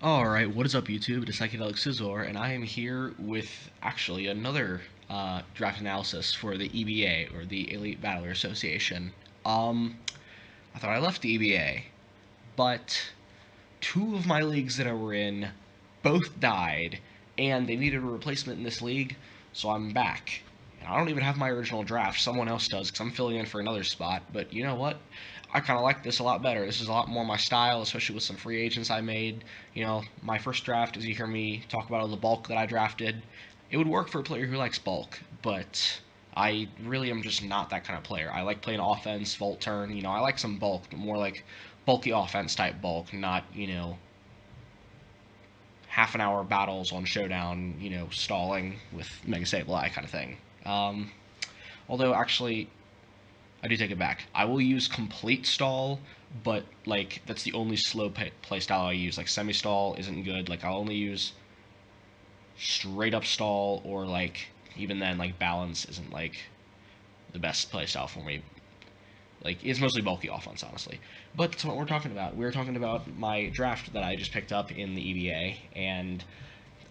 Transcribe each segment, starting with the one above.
Alright, what is up YouTube? It is Psychedelic Scizor, and I am here with actually another draft analysis for the EBA, or the Elite Battler Association. I thought I left the EBA, but two of my leagues that I were in both died, and they needed a replacement in this league, so I'm back. And I don't even have my original draft, someone else does, because I'm filling in for another spot, but you know what? I kind of like this a lot better. This is a lot more my style, especially with some free agents I made. You know, my first draft, as you hear me talk about all the bulk that I drafted, it would work for a player who likes bulk, but I really am just not that kind of player. I like playing offense, volt turn. I like some bulk, but more like bulky offense type bulk, not, half an hour battles on Showdown, stalling with Mega Sableye kind of thing. Although, actually, I do take it back. I will use complete stall, but, like, that's the only slow play style I use. Like, semi-stall isn't good. Like, I'll only use straight up stall, or, like, even then, like, balance isn't, like, the best play style for me. Like, it's mostly bulky offense, honestly. But that's what we're talking about. We're talking about my draft that I just picked up in the EBA, and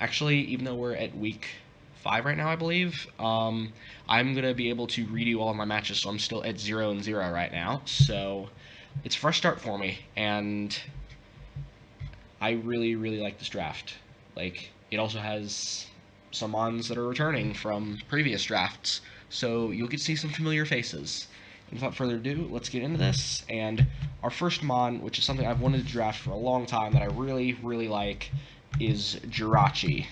actually, even though we're at week 5 right now, I believe, I'm going to be able to redo all of my matches, so I'm still at 0-0 right now. So it's a fresh start for me, and I really, really like this draft. Like, it also has some mons that are returning from previous drafts, so you'll get to see some familiar faces. And without further ado, let's get into this. And our first mon, which is something I've wanted to draft for a long time that I really, really like, is Jirachi.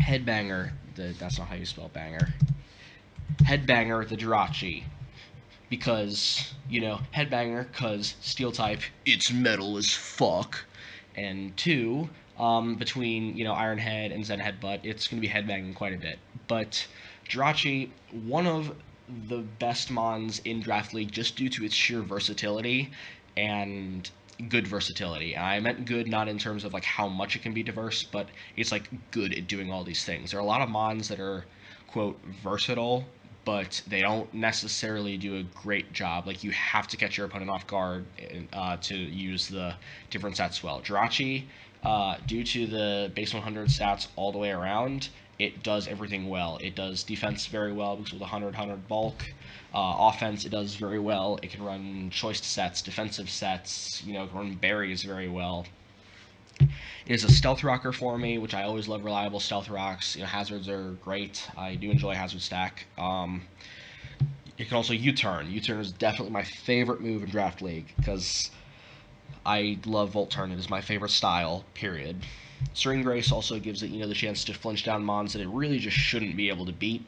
Headbanger. That's not how you spell banger. Headbanger the Jirachi. Because, Headbanger, because Steel type, it's metal as fuck. And two, between, Iron Head and Zen Headbutt, it's going to be headbanging quite a bit. But Jirachi, one of the best mons in Draft League just due to its sheer versatility and good versatility. I meant good not in terms of like how much it can be diverse, but it's like good at doing all these things. There are a lot of mons that are quote versatile, but they don't necessarily do a great job. Like, you have to catch your opponent off guard to use the different stats well. Jirachi, due to the base 100 stats all the way around, it does everything well. It does defense very well because with 100 bulk. Offense, it does very well. It can run choice sets, defensive sets, it can run berries very well. It is a stealth rocker for me, which I always love reliable stealth rocks. Hazards are great. I do enjoy hazard stack. It can also U-turn. U-turn is definitely my favorite move in Draft League because I love Volt Turn. It is my favorite style, period. Serene Grace also gives it, the chance to flinch down mons that it really just shouldn't be able to beat.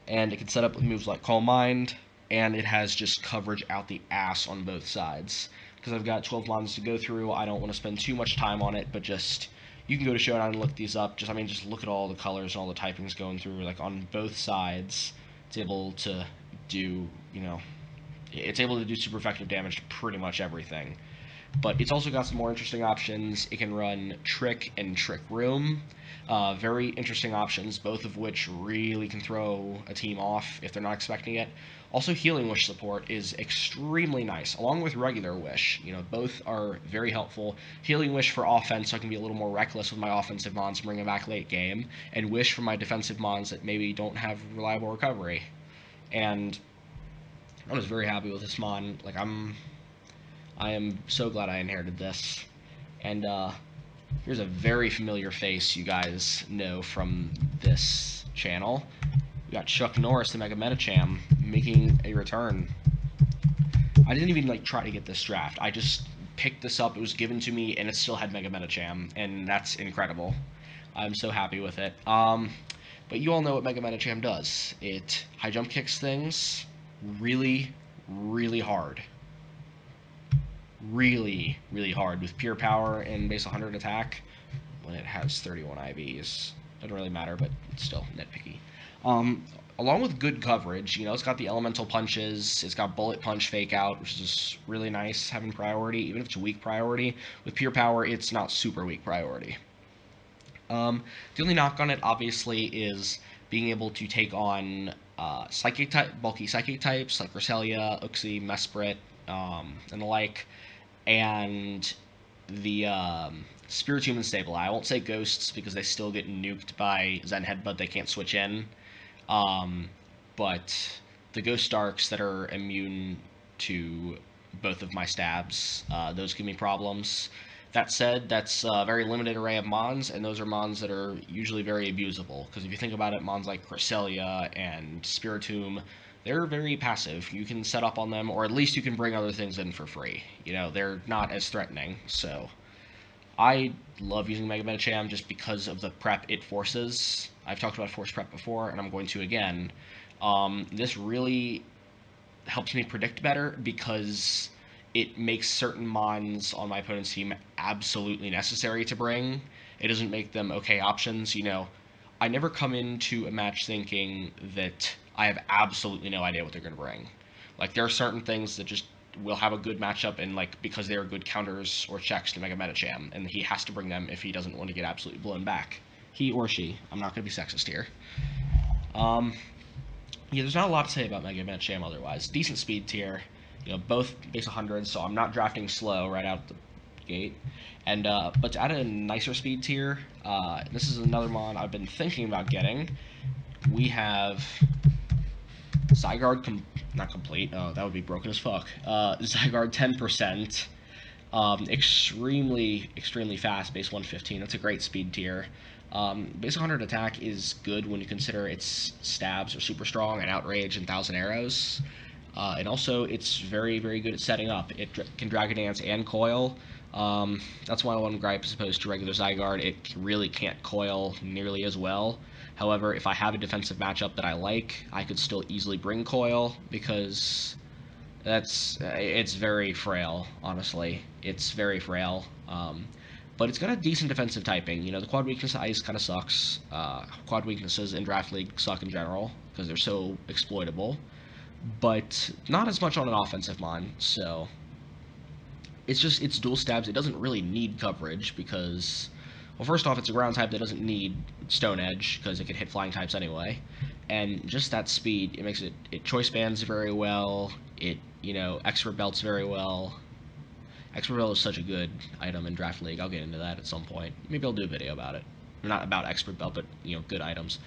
And it can set up with moves like Calm Mind, and it has just coverage out the ass on both sides. Because I've got 12 mons to go through, I don't want to spend too much time on it, but just, you can go to Showdown and look these up. Just look at all the colors and all the typings going through, like, on both sides. It's able to do, it's able to do super effective damage to pretty much everything. But it's also got some more interesting options. It can run Trick and Trick Room. Very interesting options, both of which really can throw a team off if they're not expecting it. Also, Healing Wish support is extremely nice, along with regular Wish. Both are very helpful. Healing Wish for offense, so I can be a little more reckless with my offensive mons and bring them back late game, and Wish for my defensive mons that maybe don't have reliable recovery. And I was very happy with this mon. Like, I am so glad I inherited this. And here's a very familiar face you guys know from this channel. We got Chuck Norris, the Mega Metacham, making a return. I didn't even try to get this draft. I just picked this up. It was given to me, and it still had Mega Metacham, and that's incredible. I'm so happy with it. But you all know what Mega Metacham does. It high jump kicks things really, really hard. Really, really hard with pure power and base 100 attack when it has 31 IVs. Doesn't really matter, but it's still nitpicky. Along with good coverage, it's got the elemental punches, it's got bullet punch fake out, which is really nice having priority, even if it's a weak priority. With pure power, it's not super weak priority. The only knock on it, obviously, is being able to take on psychic type, bulky psychic types like Roselia, Uxie, Mesprit, and the like. And the Spiritomb and Sableye. I won't say Ghosts because they still get nuked by Zen Headbutt. They can't switch in. But the Ghost Darks that are immune to both of my stabs, those give me problems. That said, that's a very limited array of mons, and those are mons that are usually very abusable. Because if you think about it, mons like Cresselia and Spiritomb, they're very passive. You can set up on them, or at least you can bring other things in for free. You know, they're not as threatening, so I love using Mega Medicham just because of the prep it forces. I've talked about force prep before, and I'm going to again. This really helps me predict better because it makes certain mons on my opponent's team absolutely necessary to bring. It doesn't make them okay options. You know, I never come into a match thinking that I have absolutely no idea what they're going to bring. Like, there are certain things that just will have a good matchup, and like because they are good counters or checks to Mega Medicham, and he has to bring them if he doesn't want to get absolutely blown back. He or she. I'm not going to be sexist here. Yeah, there's not a lot to say about Mega Medicham otherwise. Decent speed tier, you know, both base 100, so I'm not drafting slow right out the gate. And but to add a nicer speed tier, this is another mon I've been thinking about getting. We have Zygarde, not complete. Oh, that would be broken as fuck. Zygarde 10%. Extremely fast, base 115. That's a great speed tier. Base 100 attack is good when you consider its stabs are super strong and outrage and 1,000 arrows. And also, it's very good at setting up. It can Dragon Dance and Coil. That's why one gripe as opposed to regular Zygarde. It really can't Coil nearly as well. However, if I have a defensive matchup that I like, I could still easily bring Coil because it's very frail, honestly. It's very frail. But it's got a decent defensive typing. You know, the quad weakness ice kind of sucks. Quad weaknesses in Draft League suck in general because they're so exploitable. But not as much on an offensive mon, so it's dual stabs. It doesn't really need coverage because, well, first off, it's a ground type that doesn't need Stone Edge because it can hit flying types anyway. And just that speed, it makes it choice bands very well. It, you know, expert belts very well. Expert belt is such a good item in Draft League. I'll get into that at some point. Maybe I'll do a video about it. Not about expert belt, but, you know, good items.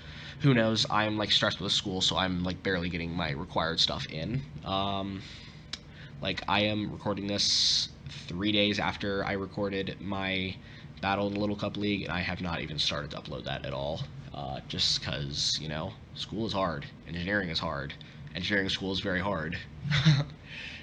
Who knows? I'm like stressed with school, so I'm like barely getting my required stuff in. Like, I am recording this 3 days after I recorded my battle in the Little Cup League, and I have not even started to upload that at all. Just because, you know, school is hard. Engineering is hard. Engineering school is very hard.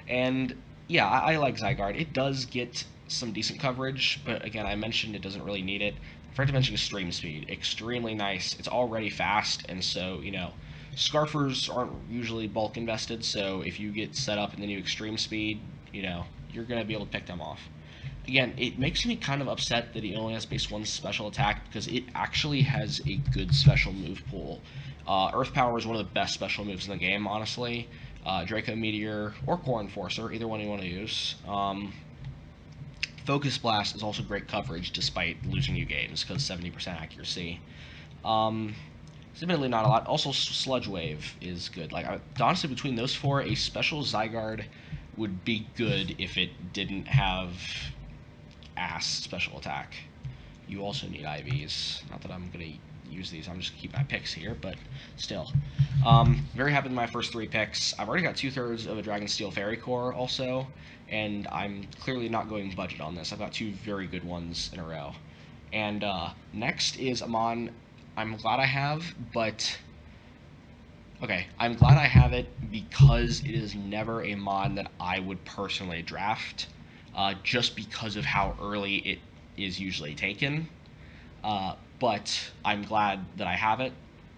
And yeah, I like Zygarde. It does get some decent coverage, but again, I mentioned it doesn't really need it. I forgot to mention extreme speed. Extremely nice. It's already fast, and so, you know, Scarfers aren't usually bulk invested, so if you get set up in the new extreme speed, you know, you're going to be able to pick them off. Again, it makes me kind of upset that he only has base 1 special attack because it actually has a good special move pool. Earth Power is one of the best special moves in the game, honestly. Draco Meteor or Core Enforcer, either one you want to use. Focus Blast is also great coverage despite losing you games because 70% accuracy. It's admittedly not a lot. Also, Sludge Wave is good. Like, honestly, between those four, a special Zygarde would be good if it didn't have ass special attack. You also need IVs. Not that I'm going to use these. I'm just going to keep my picks here, but still. Very happy with my first 3 picks. I've already got 2/3 of a Dragon Steel Fairy Core also, and I'm clearly not going budget on this. I've got 2 very good ones in a row. And next is a mon I'm glad I have, but okay, I'm glad I have it because it is never a mon that I would personally draft, just because of how early it is usually taken. But I'm glad that I have it.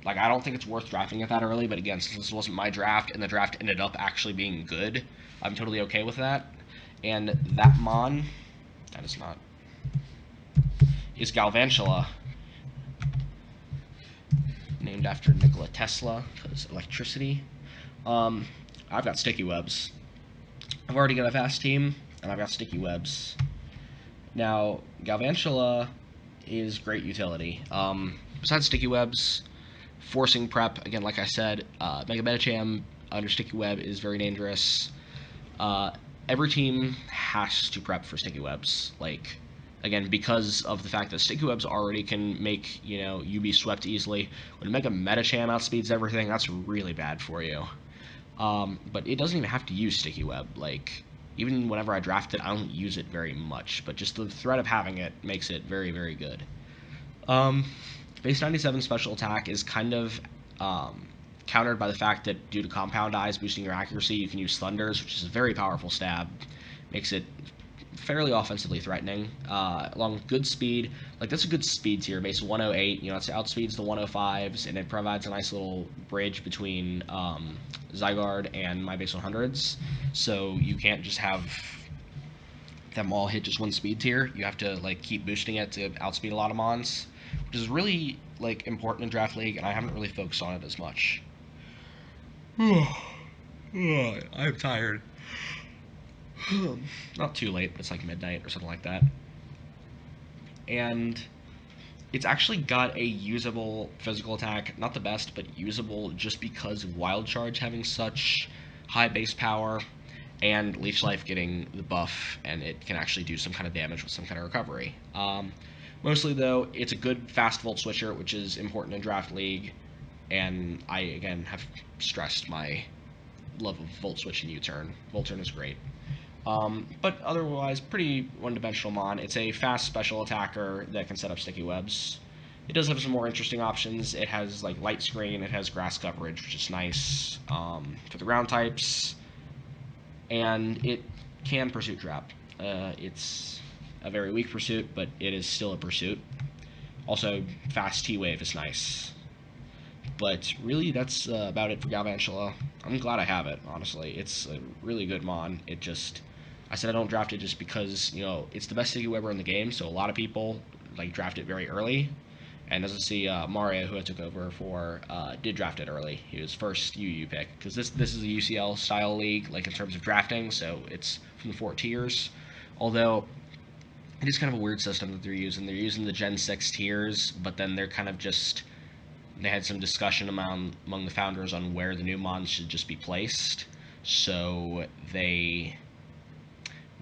Like, I don't think it's worth drafting it that early, but again, since this wasn't my draft and the draft ended up actually being good, I'm totally okay with that. And that mon, that is not, is Galvantula, named after Nikola Tesla, because electricity. I've got Sticky Webs. I've already got a fast team, and I've got Sticky Webs. Now, Galvantula is great utility. Besides Sticky Webs, forcing prep, again, like I said, Mega Medicham under Sticky Web is very dangerous. Every team has to prep for Sticky Webs. Like, Again, because of the fact that sticky webs already can make, you be swept easily. When Mega Metacham outspeeds everything, that's really bad for you. But it doesn't even have to use sticky web. Like, even whenever I draft it, I don't use it very much. But just the threat of having it makes it very, very good. Base 97 special attack is kind of countered by the fact that due to compound eyes boosting your accuracy, you can use thunders, which is a very powerful stab. Makes it fairly offensively threatening, along with good speed. Like, that's a good speed tier, base 108. It outspeeds the 105s, and it provides a nice little bridge between Zygarde and my base 100s. So you can't just have them all hit just one speed tier. You have to keep boosting it to outspeed a lot of mons, which is really important in Draft League, and I haven't really focused on it as much. I'm tired. Not too late, but it's like midnight or something like that. And it's actually got a usable physical attack. Not the best, but usable, just because of Wild Charge having such high base power and Leech Life getting the buff, and it can actually do some kind of damage with some kind of recovery. Mostly, though, it's a good fast Volt Switcher, which is important in Draft League, and I, again, have stressed my love of Volt Switch and U-Turn. Volt-Turn is great. But otherwise, pretty one-dimensional mon. It's a fast special attacker that can set up sticky webs. It does have some more interesting options. It has light screen, it has grass coverage, which is nice for the ground types, and it can pursuit trap. It's a very weak pursuit, but it is still a pursuit. Also, fast T-Wave is nice. But really, that's about it for Galvantula. I'm glad I have it, honestly. It's a really good mon. I said I don't draft it just because, it's the best sticky webber in the game, so a lot of people draft it very early. And as I see, Mario, who I took over for, did draft it early. He was first UU pick, because this is a UCL style league, in terms of drafting, so it's from the 4 tiers. Although it is kind of a weird system that they're using. They're using the Gen 6 tiers, but then they're kind of just... They had some discussion among the founders on where the new mons should just be placed, so they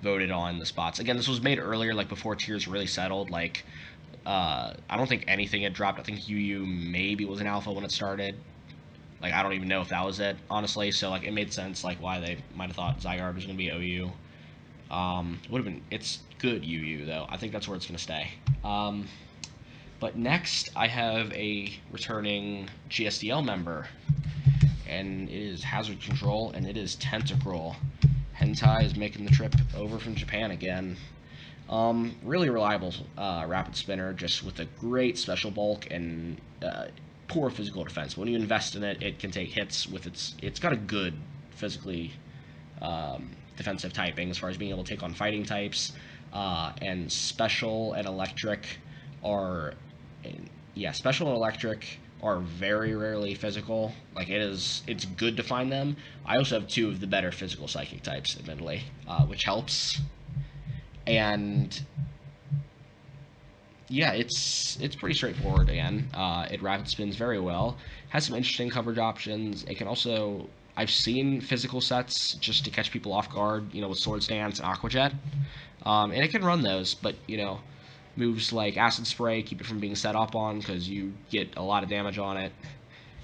voted on the spots. Again, this was made earlier, before tiers really settled. I don't think anything had dropped. I think UU maybe was an alpha when it started. I don't even know if that was it, honestly. So it made sense why they might have thought Zygarde was going to be OU. Would have been... It's good UU though. I think that's where it's going to stay. But next, I have a returning GSDL member, and it is Hazard Control, and it is Tentacruel. Hentai is making the trip over from Japan again. Really reliable rapid spinner, just with a great special bulk and poor physical defense. When you invest in it, it can take hits with it's got a good physically defensive typing as far as being able to take on fighting types, and special and electric are... Special and electric are very rarely physical. It's good to find them. I also have 2 of the better physical psychic types, admittedly, which helps. And yeah, it's pretty straightforward again. It rapid spins very well. Has some interesting coverage options. It can also... I've seen physical sets just to catch people off guard, with Sword Stance and Aqua Jet. And it can run those, but, moves like Acid Spray keep it from being set up on, because you get a lot of damage on it.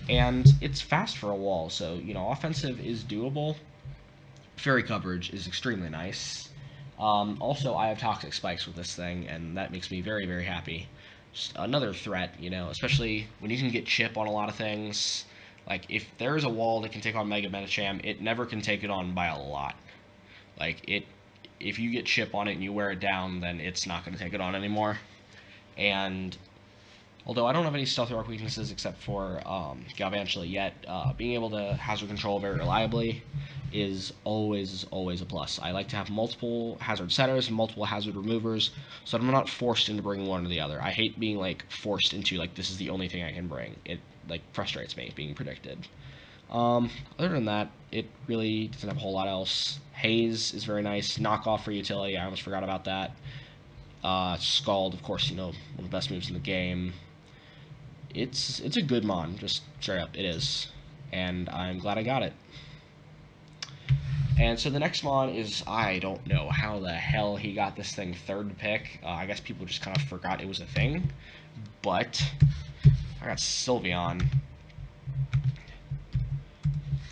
And it's fast for a wall, so, offensive is doable. Fairy coverage is extremely nice. Also, I have Toxic Spikes with this thing, and that makes me very, very happy. Just another threat, especially when you can get chip on a lot of things. If there's a wall that can take on Mega Metacham, it never can take it on by a lot. If you get chip on it and you wear it down, then it's not going to take it on anymore. And although I don't have any Stealth Rock weaknesses except for Galvantula yet, being able to Hazard Control very reliably is always a plus. I like to have multiple hazard setters and multiple hazard removers, so I'm not forced into bringing one or the other. I hate being forced into this is the only thing I can bring. It frustrates me being predicted. Other than that, it really doesn't have a whole lot else. Haze is very nice. Knockoff for utility, I almost forgot about that. Scald, of course, one of the best moves in the game. It's a good mon, just straight up, it is. And I'm glad I got it. And so the next mon is, I don't know how the hell he got this thing third pick. I guess people just kind of forgot it was a thing. But I got Sylveon.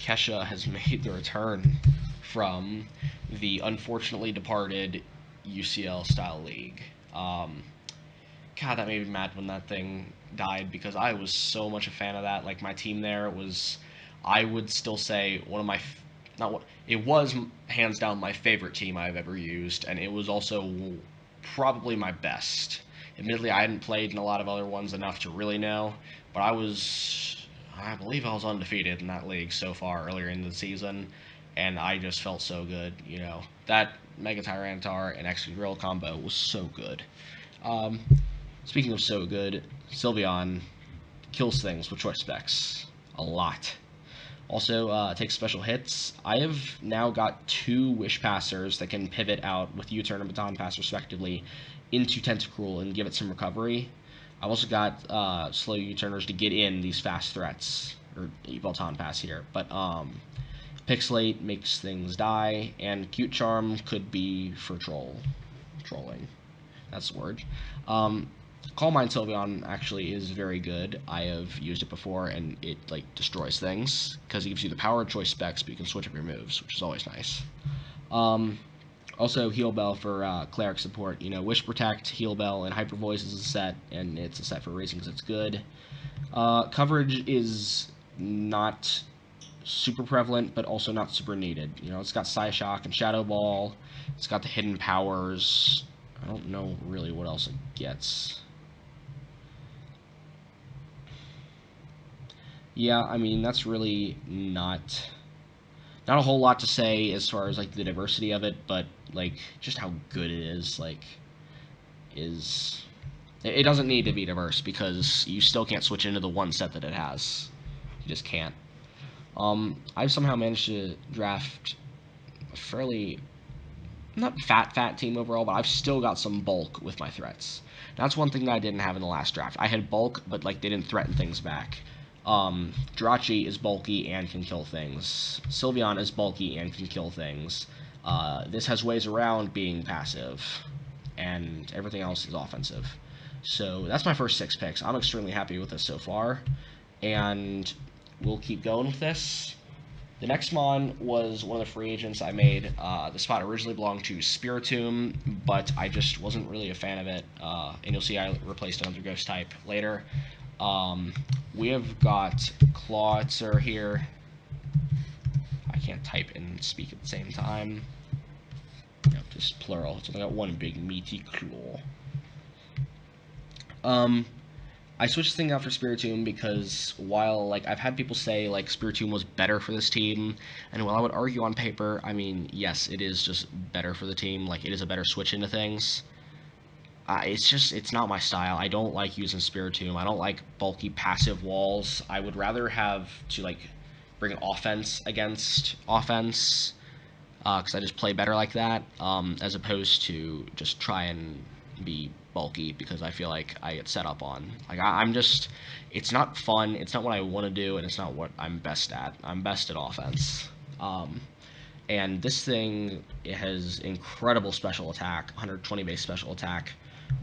Kesha has made the return from the unfortunately departed UCL style league. God, that made me mad when that thing died because I was so much a fan of that. Like my team there was, I would still say one of my, not what it was, hands down my favorite team I've ever used, and it was also probably my best. Admittedly, I hadn't played in a lot of other ones enough to really know, but I believe I was undefeated in that league so far earlier in the season, and I just felt so good. That Mega Tyranitar and Excadrill combo was so good. Um, Speaking of so good, Sylveon kills things with choice specs a lot. Also, takes special hits. I have now got 2 Wish Passers that can pivot out with U-Turn and Baton Pass respectively into Tentacruel and give it some recovery. I've also got slow U-Turners to get in these fast threats, or Baton Pass here. But Pixelate makes things die, and Cute Charm could be for trolling. That's the word. Calm Mind Sylveon actually is very good. I have used it before, and it destroys things because it gives you the power of choice specs, but you can switch up your moves, which is always nice. Also, Heal Bell for cleric support. Wish Protect, Heal Bell, and Hyper Voice is a set, and it's a set for racing because it's good. Coverage is not super prevalent, but also not super needed. It's got Psyshock and Shadow Ball. It's got the hidden powers. I don't know really what else it gets. Yeah, I mean, that's really not a whole lot to say as far as the diversity of it, but just how good it is is it doesn't need to be diverse because you still can't switch into the one set that it has. You just can't. I've somehow managed to draft a fairly not fat team overall, but I've still got some bulk with my threats. That's one thing that I didn't have in the last draft. I had bulk, but they didn't threaten things back. Jirachi is bulky and can kill things. Sylveon is bulky and can kill things. This has ways around being passive, and everything else is offensive. So that's my first 6 picks. I'm extremely happy with this so far, and we'll keep going with this. The next mon was one of the free agents I made. The spot originally belonged to Spiritomb, but I just wasn't really a fan of it, and you'll see I replaced another ghost type later. We have got Clawitzer here. I can't type and speak at the same time. Just plural. So I got one big meaty claw. I switched this thing out for Spiritomb because while I've had people say Spiritomb was better for this team, and while I would argue on paper, I mean yes, it is just better for the team. It is a better switch into things. It's not my style. I don't like using Spiritomb. I don't like bulky passive walls. I would rather have to bring offense against offense because I just play better like that as opposed to just try and be bulky because I feel like I get set up on. I'm just, it's not fun. It's not what I want to do, and it's not what I'm best at. I'm best at offense. And this thing, it has incredible special attack, 120 base special attack,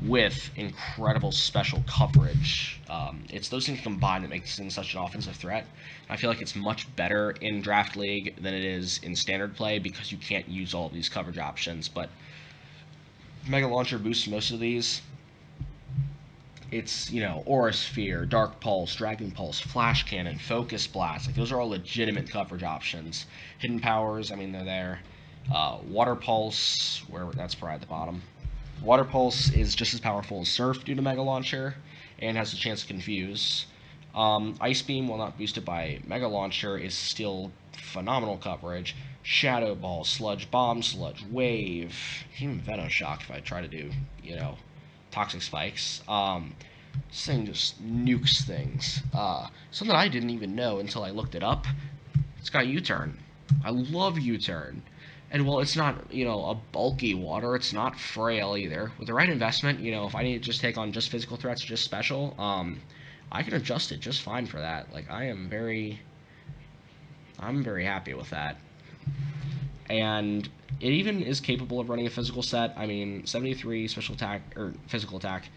with incredible special coverage. It's those things combined that make this thing such an offensive threat. I feel like it's much better in Draft League than it is in Standard play because you can't use all of these coverage options, but Mega Launcher boosts most of these. It's, Aura Sphere, Dark Pulse, Dragon Pulse, Flash Cannon, Focus Blast. Those are all legitimate coverage options. Hidden Powers, I mean, they're there. Water Pulse, that's probably at the bottom. Water Pulse is just as powerful as Surf due to Mega Launcher, and has a chance to confuse. Ice Beam, while not boosted by Mega Launcher, is still phenomenal coverage. Shadow Ball, Sludge Bomb, Sludge Wave, even Venoshock if I try to do, Toxic Spikes. This thing just nukes things. Something I didn't even know until I looked it up. It's got U-Turn. I love U-Turn. And while it's not, a bulky water, it's not frail either. With the right investment, if I need to just take on just physical threats, just special, I can adjust it just fine for that. I'm very happy with that. and it even is capable of running a physical set. I mean, 73 special attack or physical attack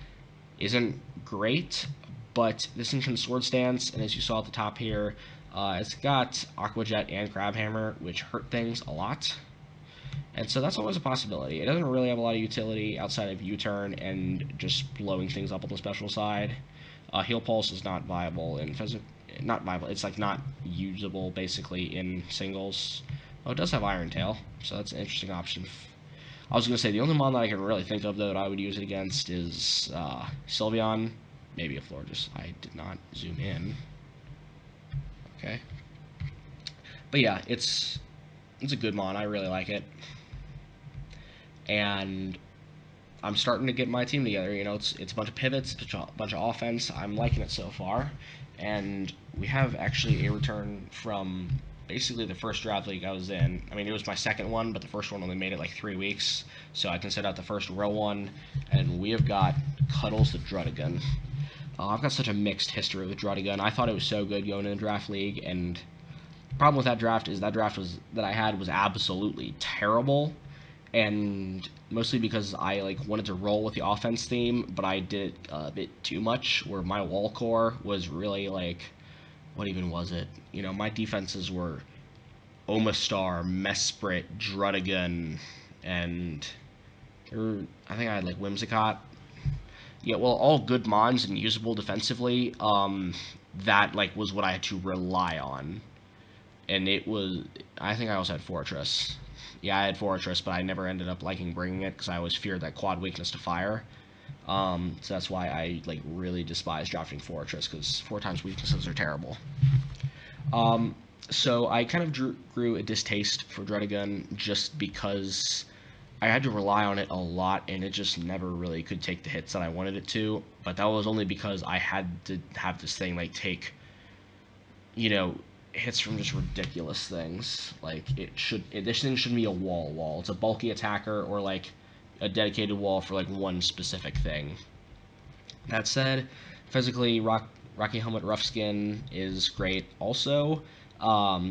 isn't great, but this thing can sword stance, and as you saw at the top here, it's got Aqua Jet and Crab Hammer, which hurt things a lot. And so that's always a possibility. It doesn't really have a lot of utility outside of U-turn and just blowing things up on the special side. Heal Pulse is not viable in not viable. It's like not usable basically in singles. Oh, it does have Iron Tail, so that's an interesting option. I was gonna say the only mon that I can really think of though that I would use it against is Sylveon, maybe a Florges. I did not zoom in. Okay, but yeah, it's a good mon. I really like it, and I'm starting to get my team together. You know, it's a bunch of pivots, a bunch of offense. I'm liking it so far, and we have actually a return from basically the first draft league I was in. I mean, it was my second one, but the first one only made it like 3 weeks, so I consider that the first real one. And we have got Cuddles the Druddigon. I've got such a mixed history with Druddigon. I thought it was so good going in the draft league, and the problem with that draft is that that I had was absolutely terrible, and mostly because I like wanted to roll with the offense theme, but I did a bit too much. Where my wall core was really like, what even was it? You know, my defenses were Omastar, Mesprit, Druddigon, and I think I had like Whimsicott. Yeah, well, all good mons and usable defensively. That like was what I had to rely on, and it was. I think I also had Fortress. Yeah, I had Fortress, but I never ended up liking bringing it because I always feared that quad weakness to fire. So that's why I like really despise drafting Fortress, because 4 times weaknesses are terrible. So I kind of grew a distaste for Druddigon just because I had to rely on it a lot, and it just never really could take the hits that I wanted it to. But that was only because I had to have this thing like take, you know, hits from just ridiculous things. Like this thing shouldn't be a wall. It's a bulky attacker or like a dedicated wall for like one specific thing. That said, physically, Rocky Helmet Rough Skin is great. Also,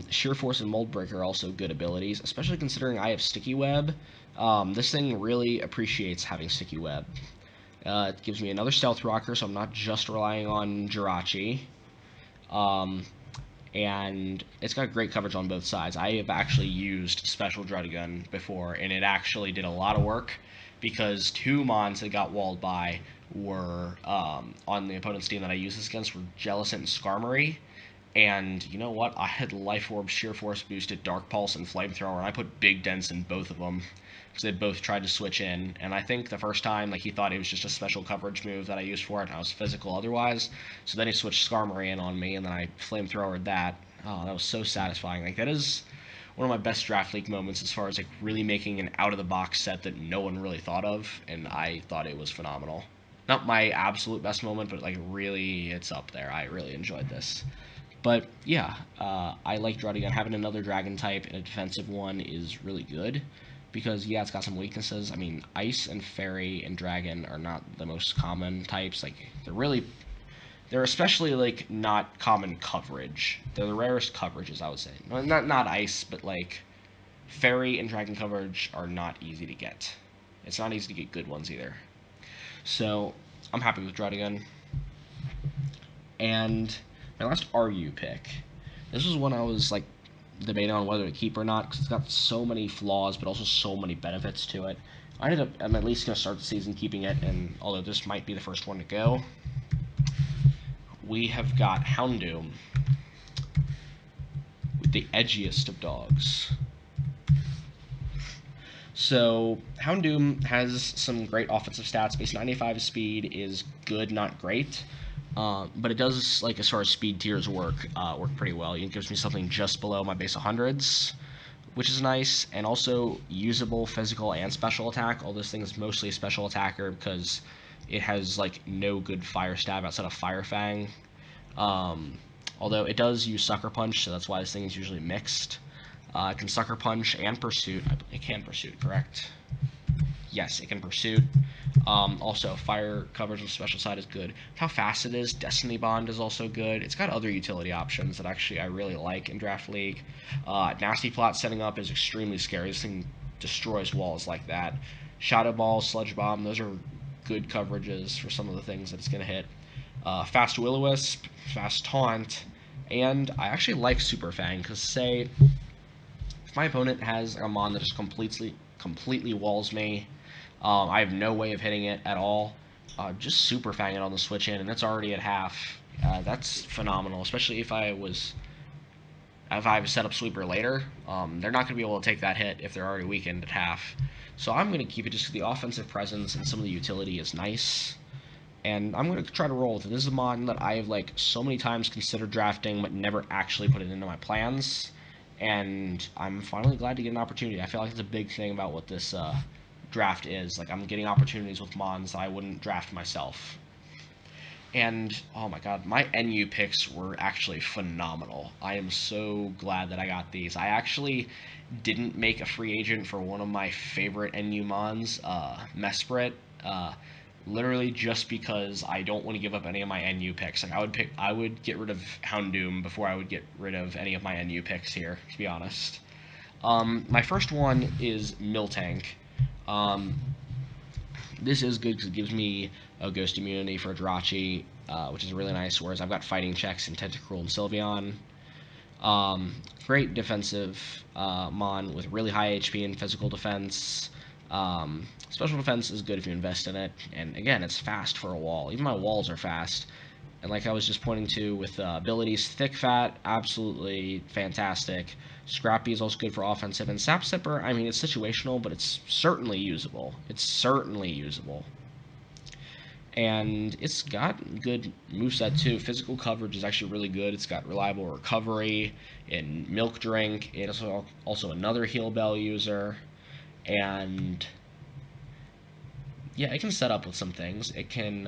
Sheer Force and Mold Breaker are also good abilities, especially considering I have Sticky Web. This thing really appreciates having Sticky Web. It gives me another Stealth Rocker, so I'm not just relying on Jirachi. And it's got great coverage on both sides. I have actually used Special Druddigon before, and it actually did a lot of work, because 2 mons that got walled by were on the opponent's team that I used this against were Jellicent and Skarmory. And you know what? I had Life Orb, Sheer Force boosted, Dark Pulse, and Flamethrower, and I put big dents in both of them because they both tried to switch in. And I think the first time, like, he thought it was just a special coverage move that I used for it, and I was physical otherwise. So then he switched Skarmory in on me, and then I Flamethrowered that. Oh, that was so satisfying. Like, that is one of my best draft league moments as far as like really making an out-of-the-box set that no one really thought of, and I thought it was phenomenal. Not my absolute best moment, but like really, it's up there. I really enjoyed this. But yeah, I like Druddigon. Having another dragon type and a defensive one is really good, because yeah, it's got some weaknesses. I mean, Ice and Fairy and Dragon are not the most common types. Like, they're especially like not common coverage. They're the rarest coverages, I would say. Not Ice, but like Fairy and Dragon coverage are not easy to get. It's not easy to get good ones either. So I'm happy with Druddigon. And my last RU pick. This was one I was like debating on whether to keep or not, because it's got so many flaws, but also so many benefits to it. I'm at least going to start the season keeping it, and although this might be the first one to go, we have got Houndoom with the edgiest of dogs. So Houndoom has some great offensive stats. Base 95 speed is good, not great. But it does, like, as far as speed tiers work pretty well. It gives me something just below my base 100s, which is nice, and also usable physical and special attack. All this thing is mostly a special attacker because it has, like, no good fire stab outside of Fire Fang. Although it does use Sucker Punch, so that's why this thing is usually mixed. It can Sucker Punch and Pursuit. It can Pursuit, correct? Yes, it can Pursuit. Also, fire coverage with special side is good. How fast it is, Destiny Bond is also good. It's got other utility options that actually I really like in Draft League. Nasty Plot setting up is extremely scary. This thing destroys walls like that. Shadow Ball, Sludge Bomb, those are good coverages for some of the things that it's going to hit. Fast Will-O-Wisp, Fast Taunt, and I actually like Super Fang, because say if my opponent has a mon that just completely walls me, I have no way of hitting it at all. Just Super Fang it on the switch in, and that's already at half. That's phenomenal, especially if I have set up Sweeper later. They're not going to be able to take that hit if they're already weakened at half. So I'm going to keep it just because the offensive presence and some of the utility is nice. And I'm going to try to roll with it. This is a mon that I have like so many times considered drafting but never actually put it into my plans. And I'm finally glad to get an opportunity. I feel like it's a big thing about what this draft is. Like, I'm getting opportunities with mons that I wouldn't draft myself. And, oh my god, my NU picks were actually phenomenal. I am so glad that I got these. I actually didn't make a free agent for one of my favorite NU mons, Mesprit, literally just because I don't want to give up any of my NU picks. Like, I would get rid of Houndoom before I would get rid of any of my NU picks here, to be honest. My first one is Miltank. This is good because it gives me a Ghost immunity for Jirachi, which is really nice, whereas I've got fighting checks in Tentacruel and Sylveon. Great defensive mon with really high HP and physical defense. Special defense is good if you invest in it, and again, it's fast for a wall. Even my walls are fast. And like I was just pointing to with abilities, Thick Fat, absolutely fantastic. Scrappy is also good for offensive. And Sap Sipper, I mean, it's situational, but it's certainly usable. It's certainly usable. And it's got good moveset too. Physical coverage is actually really good. It's got reliable recovery and Milk Drink. It's also another Heal Bell user. And yeah, it can set up with some things. It can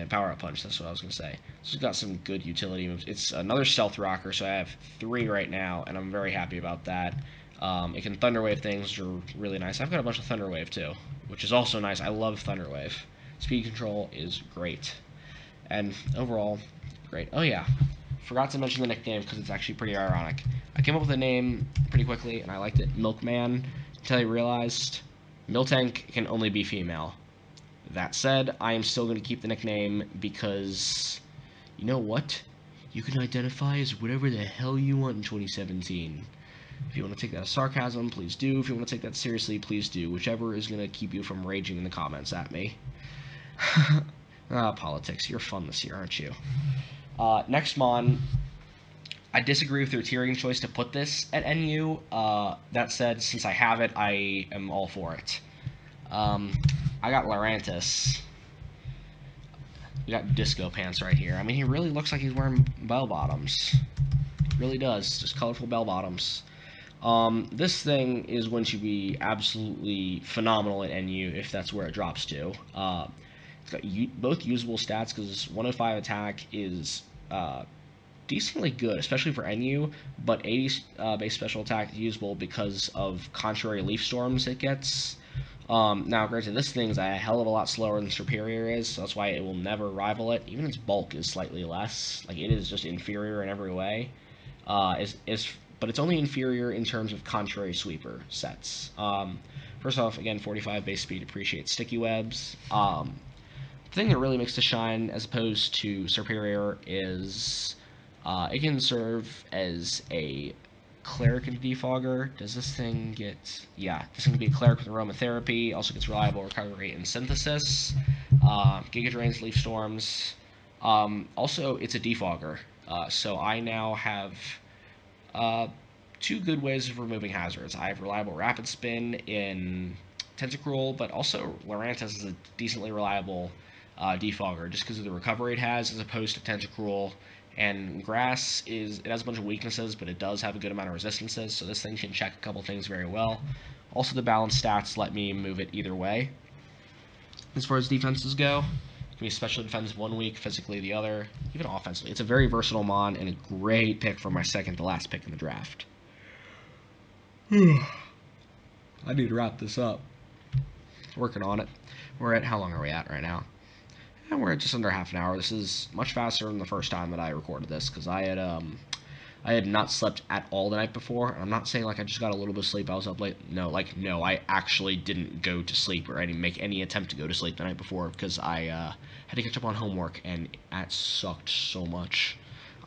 Power Up Punch, that's what I was going to say. So it's got some good utility moves. It's another Stealth Rocker, so I have 3 right now, and I'm very happy about that. It can Thunder Wave things, which are really nice. I've got a bunch of Thunder Wave, too, which is also nice. I love Thunder Wave. Speed control is great. And overall, great. Oh, yeah. Forgot to mention the nickname, because it's actually pretty ironic. I came up with a name pretty quickly, and I liked it, Milkman, until I realized Miltank can only be female. That said, I am still going to keep the nickname because, you know what? You can identify as whatever the hell you want in 2017. If you want to take that as sarcasm, please do. If you want to take that seriously, please do. Whichever is going to keep you from raging in the comments at me. Politics. You're fun this year, aren't you? Next mon. I disagree with their tiering choice to put this at NU. That said, since I have it, I am all for it. I got Lurantis. We got Disco Pants right here. I mean, he really looks like he's wearing bell bottoms. He really does. Just colorful bell bottoms. This thing is going to be absolutely phenomenal at NU if that's where it drops to. It's got both usable stats because 105 attack is decently good, especially for NU, but 80 base special attack is usable because of contrary leaf storms it gets. Now, granted, this thing's a hell of a lot slower than Superior is, so that's why it will never rival it. Even its bulk is slightly less. Like, it is just inferior in every way. But it's only inferior in terms of contrary sweeper sets. First off, again, 45 base speed appreciates sticky webs. The thing that really makes it shine as opposed to Superior is it can serve as a Cleric and Defogger. Does this thing get... Yeah, this thing can be a Cleric with Aromatherapy. Also gets reliable recovery and Synthesis. Giga Drains, Leaf Storms. Also, it's a Defogger. So I now have 2 good ways of removing hazards. I have reliable Rapid Spin in Tentacruel, but also Lurantis is a decently reliable Defogger, just because of the recovery it has as opposed to Tentacruel. And Grass it has a bunch of weaknesses, but it does have a good amount of resistances, so this thing can check a couple things very well. Also, the balanced stats let me move it either way. As far as defenses go, it can be special defense 1 week, physically the other, even offensively. It's a very versatile mon and a great pick for my second to last pick in the draft. I need to wrap this up. working on it. We're at, how long are we at right now? And we're at just under half an hour. This is much faster than the first time that I recorded this, because I had not slept at all the night before. And I'm not saying like I just got a little bit of sleep, I was up late. No, no, I actually didn't go to sleep, or I didn't make any attempt to go to sleep the night before, because I had to catch up on homework, and that sucked so much.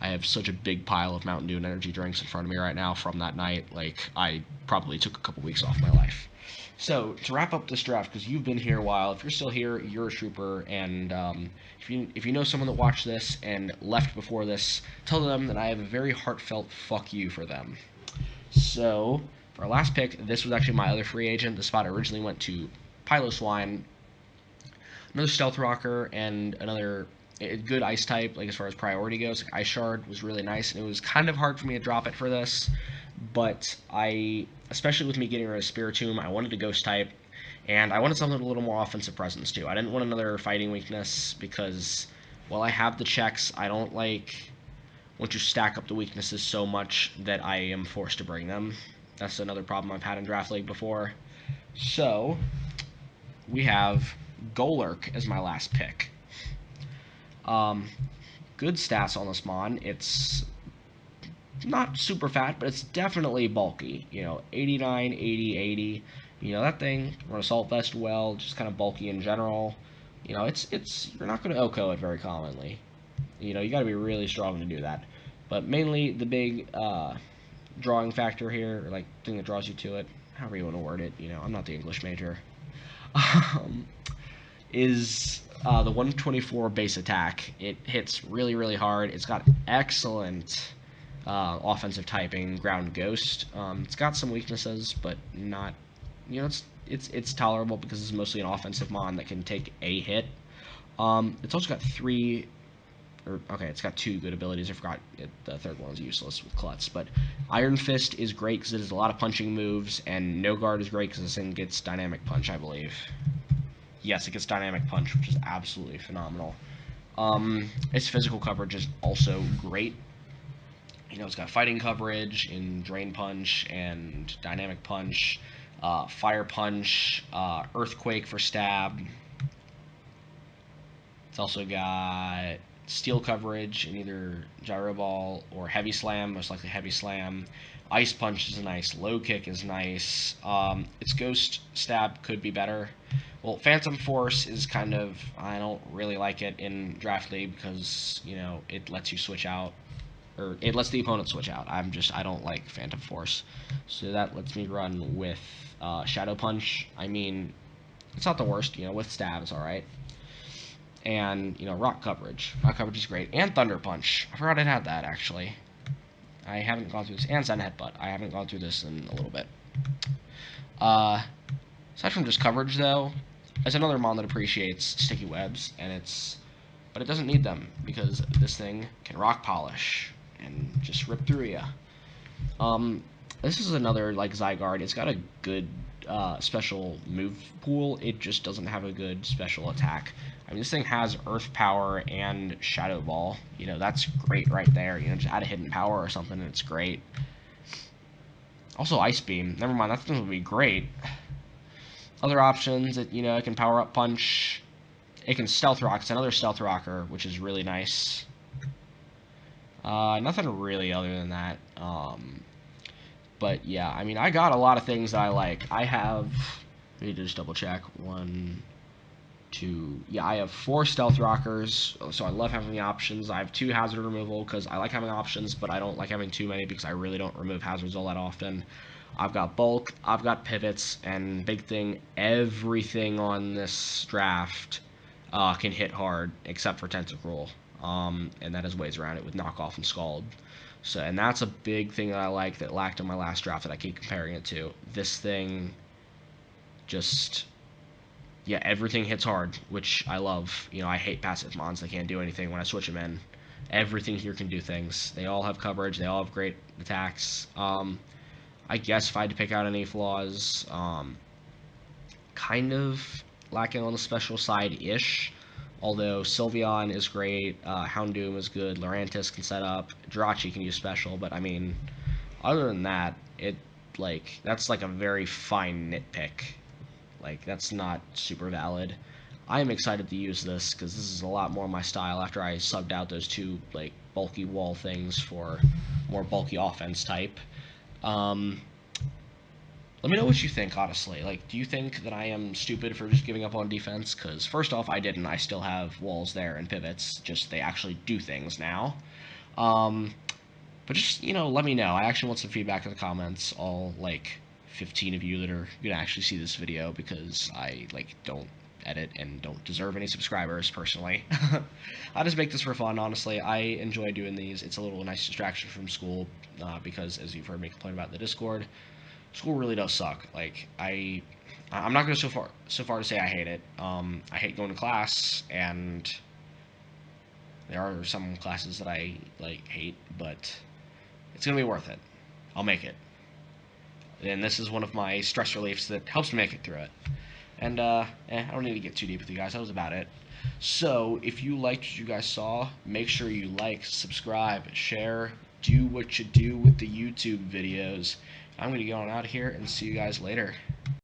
I have such a big pile of Mountain Dew and energy drinks in front of me right now from that night. Like, I probably took a couple weeks off my life. So, to wrap up this draft, because you've been here a while, if you're still here, you're a trooper, and if you know someone that watched this and left before this, tell them that I have a very heartfelt fuck you for them. So, for our last pick, this was actually my other free agent. The spot originally went to Piloswine, another Stealth Rocker, and another a good ice type, like as far as priority goes. Like, Ice Shard was really nice, and it was kind of hard for me to drop it for this, but especially with me getting rid of Spiritomb, I wanted a Ghost type, and I wanted something with a little more offensive presence too. I didn't want another fighting weakness, because while I have the checks, I don't like want to stack up the weaknesses so much that I am forced to bring them. That's another problem I've had in Draft League before. So, we have Golurk as my last pick. Good stats on this mon. It's not super fat, but it's definitely bulky. 89, 80, 80. That thing, run Assault Vest well, just kind of bulky in general. It's you're not going to OHKO it very commonly. You got to be really strong to do that. But mainly the big drawing factor here, or like thing that draws you to it, however you want to word it. I'm not the English major. Is the 124 base attack. It hits really, really hard. It's got excellent offensive typing, Ground Ghost. It's got some weaknesses, but not, it's tolerable because it's mostly an offensive mon that can take a hit. It's also got it's got two good abilities. I forgot the third one's useless with Klutz, but Iron Fist is great because it has a lot of punching moves, and No Guard is great because this thing gets Dynamic Punch, I believe. Yes, it gets Dynamic Punch, which is absolutely phenomenal. Its physical coverage is also great. It's got fighting coverage in Drain Punch and Dynamic Punch, Fire Punch, Earthquake for stab. It's also got steel coverage in either Gyro Ball or Heavy Slam, most likely Heavy Slam. Ice Punch is nice. Low Kick is nice. Its Ghost Stab could be better. Well, Phantom Force is kind of, I don't really like it in Draft League because, it lets you switch out, or it lets the opponent switch out. I don't like Phantom Force. So that lets me run with Shadow Punch. I mean, it's not the worst, with Stab it's alright. And, Rock Coverage. Rock Coverage is great. And Thunder Punch. I forgot it had that, actually. I haven't gone through this. And Zen Headbutt. I haven't gone through this in a little bit. Aside from just coverage, though, it's another mon that appreciates sticky webs, but it doesn't need them, because this thing can Rock Polish and just rip through ya. This is another, like, Zygarde. It's got a good special move pool. It just doesn't have a good special attack. I mean, this thing has Earth Power and Shadow Ball. That's great right there. Just add a Hidden Power or something, and it's great. Also, Ice Beam. Never mind, that thing would be great. Other options, it can Power Up Punch. It can Stealth Rock. It's another Stealth Rocker, which is really nice. Nothing really other than that. But yeah, I mean, I got a lot of things that I like. I have, let me just double check. 1, 2, yeah, I have 4 Stealth Rockers, so I love having the options. I have 2 Hazard Removal because I like having options, but I don't like having too many because I really don't remove hazards all that often. I've got Bulk, I've got Pivots, and big thing, everything on this draft can hit hard except for Tentacruel, and that is ways around it with Knockoff and Scald. So, and that's a big thing that I like that lacked in my last draft that I keep comparing it to. This thing just, yeah, everything hits hard, which I love. I hate passive mons that can't do anything when I switch them in. Everything here can do things. They all have coverage. They all have great attacks. I guess if I had to pick out any flaws, kind of lacking on the special side-ish. Although Sylveon is great, Houndoom is good, Lurantis can set up, Jirachi can use special, but I mean, other than that, that's like a very fine nitpick. Like, that's not super valid. I am excited to use this because this is a lot more my style after I subbed out those two, like, bulky wall things for more bulky offense type. Um, Let me know what you think, honestly. Like, do you think that I am stupid for just giving up on defense? Because, first off, I didn't. I still have walls there and pivots, just they actually do things now. Um, but just, let me know. I actually want some feedback in the comments. All, like, 15 of you that are going to actually see this video because I, like, don't edit and don't deserve any subscribers, personally. I just make this for fun, honestly. I enjoy doing these. It's a little nice distraction from school because, as you've heard me complain about in the Discord, school really does suck. Like, I'm not going to so far to say I hate it. I hate going to class, and there are some classes that I like hate, but it's gonna be worth it. I'll make it, and this is one of my stress reliefs that helps me make it through it. And I don't need to get too deep with you guys. That was about it. So if you liked what you guys saw, make sure you like, subscribe, share, do what you do with the YouTube videos. I'm gonna get on out of here and see you guys later.